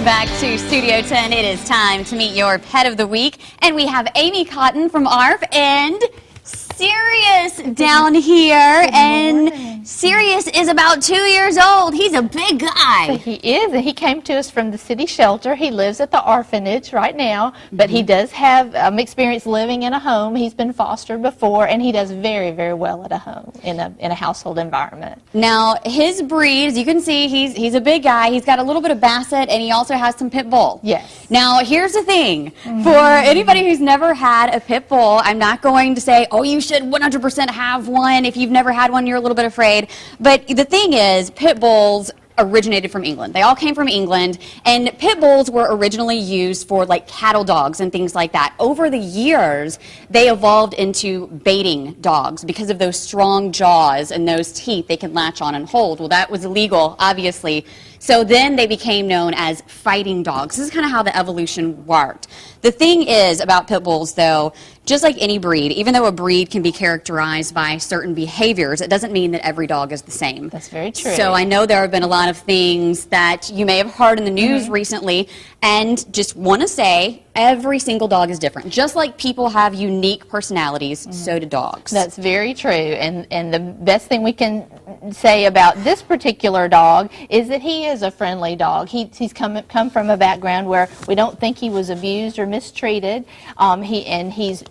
back to Studio 10. It is time to meet your pet of the week. And we have Amy Cotton from ARF and Sirius down here. And Sirius is about 2 years old. He's a big guy. He is, and he came to us from the city shelter. He lives at the orphanage right now, but he does have experience living in a home. He's been fostered before, and he does very, very well at a home, in a household environment. Now, his breed, as you can see, he's a big guy. He's got a little bit of Basset, and he also has some Pit Bull. Yes. Now, here's the thing. For anybody who's never had a Pit Bull, I'm not going to say, oh, you should 100% have one. If you've never had one, you're a little bit afraid. But the thing is, Pit Bulls originated from England. They all came from England, and Pit Bulls were originally used for like cattle dogs and things like that. Over the years, they evolved into baiting dogs because of those strong jaws and those teeth they can latch on and hold. Well, that was illegal, obviously. So then they became known as fighting dogs. This is kind of how the evolution worked. The thing is about Pit Bulls, though, just like any breed, even though a breed can be characterized by certain behaviors, it doesn't mean that every dog is the same. That's very true. So I know there have been a lot of things that you may have heard in the news recently, and just want to say every single dog is different. Just like people have unique personalities, so do dogs. That's very true. And the best thing we can say about this particular dog is that he is a friendly dog. He's come from a background where we don't think he was abused or mistreated.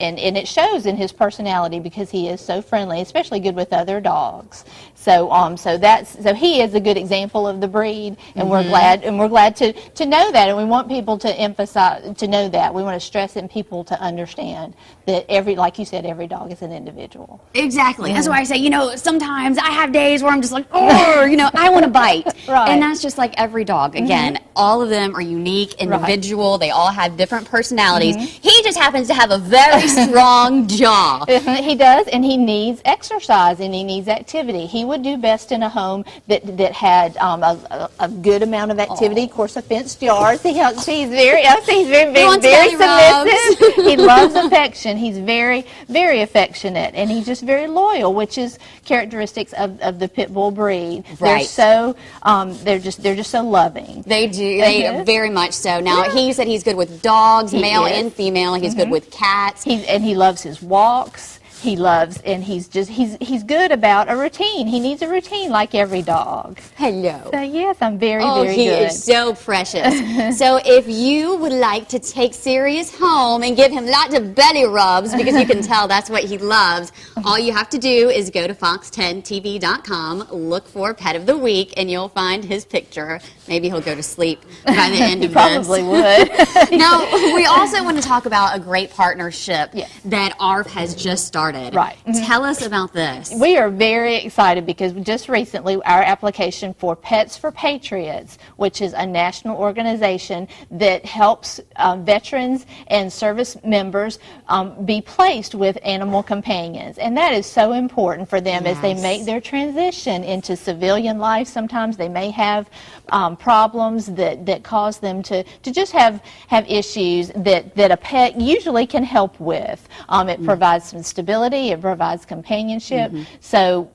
And it shows in his personality because he is so friendly, especially good with other dogs. So so he is a good example of the breed, and we're glad to know that, and we want people to emphasize to know that. We want to stress in people to understand that like you said, every dog is an individual. Exactly. That's why I say, sometimes I have days where I'm just like, oh, I want to bite. Right. And that's just like every dog. Again, all of them are unique, individual. Right. They all have different personalities. He just happens to have a very strong jaw. He does, and he needs exercise and he needs activity. He would do best in a home that had a good amount of activity. Of course, a fenced yard. He's very submissive. He loves affection. He's very, very affectionate, and he's just very loyal, which is characteristics of the Pit Bull breed. Right. They're just so loving. They do. They very much so. Now he said he's good with dogs, male and female. He's good with cats. He loves his walks. He's good about a routine. He needs a routine like every dog. Hello. So yes, I'm very good. Oh, he is so precious. So if you would like to take Sirius home and give him lots of belly rubs, because you can tell that's what he loves, all you have to do is go to fox10tv.com, look for Pet of the Week, and you'll find his picture. Maybe he'll go to sleep by the end of this. Probably would. Now, we also want to talk about a great partnership that ARF has just started. Right. Tell us about this. We are very excited because just recently our application for Pets for Patriots, which is a national organization that helps veterans and service members be placed with animal companions. And that is so important for them as they make their transition into civilian life. Sometimes they may have problems that cause them to just have issues that a pet usually can help with. It provides some stability. It provides companionship. So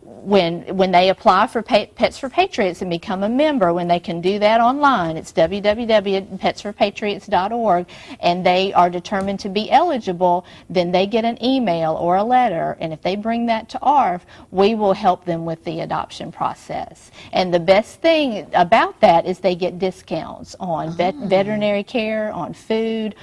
when they apply for Pets for Patriots and become a member, when they can do that online, it's www.petsforpatriots.org, and they are determined to be eligible, then they get an email or a letter, and if they bring that to ARF, we will help them with the adoption process. And the best thing about that is they get discounts on veterinary care, on food,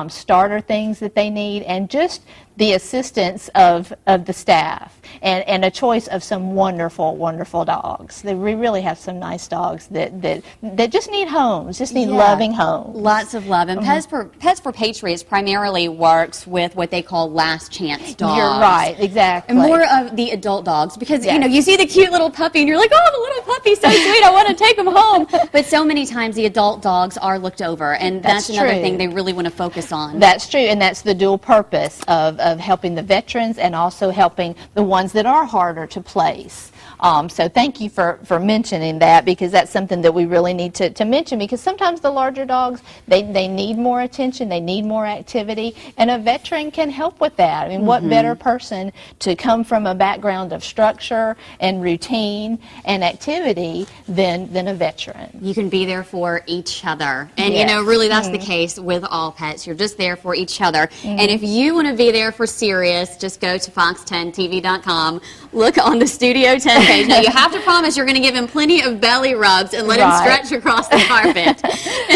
starter things that they need, and just the assistance of the staff, and a choice of some wonderful, wonderful dogs. We really have some nice dogs that just need homes, just need loving homes. Lots of love. And Pets for Patriots primarily works with what they call last chance dogs. You're right, exactly. And more of the adult dogs, because you see the cute little puppy and you're like, oh, the little puppy's so sweet, I want to take him home. But so many times the adult dogs are looked over, and that's another thing they really want to focus on. That's true, and that's the dual purpose of helping the veterans and also helping the ones that are harder to place. So thank you for mentioning that, because that's something that we really need to mention, because sometimes the larger dogs, they need more attention, they need more activity, and a veteran can help with that. I mean, what better person to come from a background of structure and routine and activity than a veteran? You can be there for each other. And, Yes. really that's the case with all pets. You're just there for each other. And if you want to be there for Sirius, just go to fox10tv.com, look on the Studio 10 page. Now, you have to promise you're going to give him plenty of belly rubs and let him stretch across the carpet.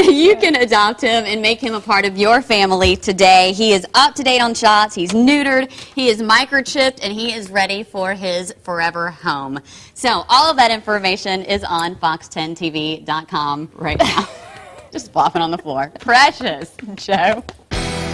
You can adopt him and make him a part of your family today. He is up to date on shots, he's neutered, he is microchipped, and he is ready for his forever home. So all of that information is on fox10tv.com right now. Just flopping on the floor. Precious, Joe.